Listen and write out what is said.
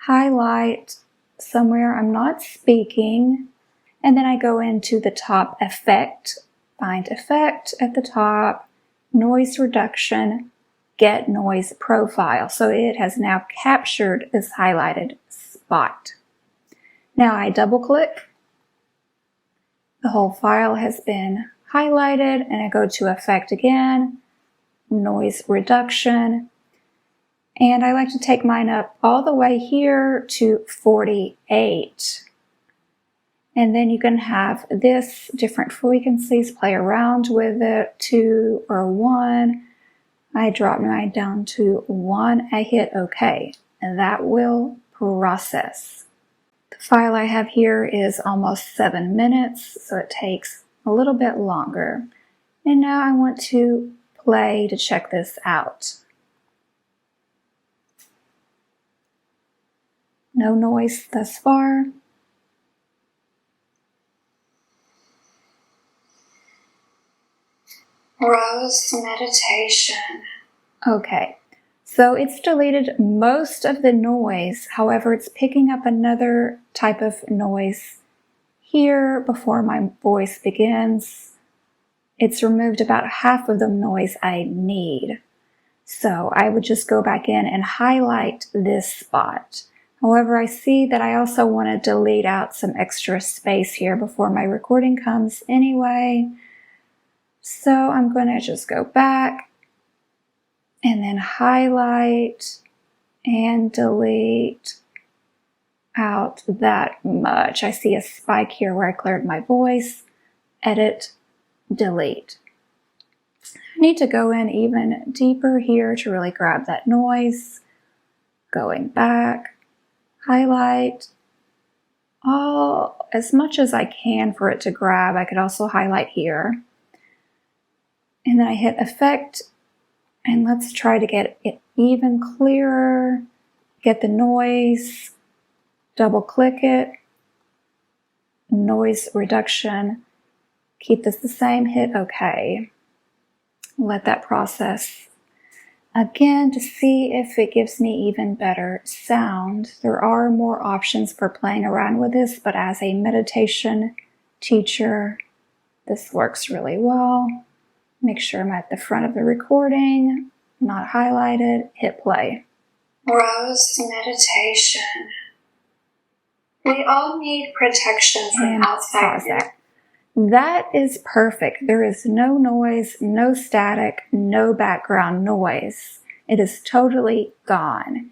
highlight somewhere I'm not speaking, and then I go into the top effect, find effect at the top, noise reduction, get noise profile. So it has now captured this highlighted spot. Now I double click. The whole file has been highlighted, and I go to effect again, noise reduction, and I like to take mine up all the way here to 48. And then you can have this different frequencies, play around with it, 2 or 1. I drop mine down to 1. I hit OK, and that will process. The file I have here is almost 7 minutes, so it takes a little bit longer. And now I want to play to check this out. No noise thus far. Rose meditation. Okay, so it's deleted most of the noise. However, it's picking up another type of noise here before my voice begins. It's removed about half of the noise I need. So I would just go back in and highlight this spot. However, I see that I also want to delete out some extra space here before my recording comes anyway. So I'm going to just go back and then highlight and delete out that much. I see a spike here where I cleared my voice. Edit, delete. I need to go in even deeper here to really grab that noise. Going back, highlight all as much as I can for it to grab. I could also highlight here. And then I hit effect, and let's try to get it even clearer. Get the noise, double click it, noise reduction. Keep this the same, hit OK. Let that process again to see if it gives me even better sound. There are more options for playing around with this, but as a meditation teacher, this works really well. Make sure I'm at the front of the recording, not highlighted, hit play. Rose meditation. We all need protection from outside. That is perfect. There is no noise, no static, no background noise. It is totally gone.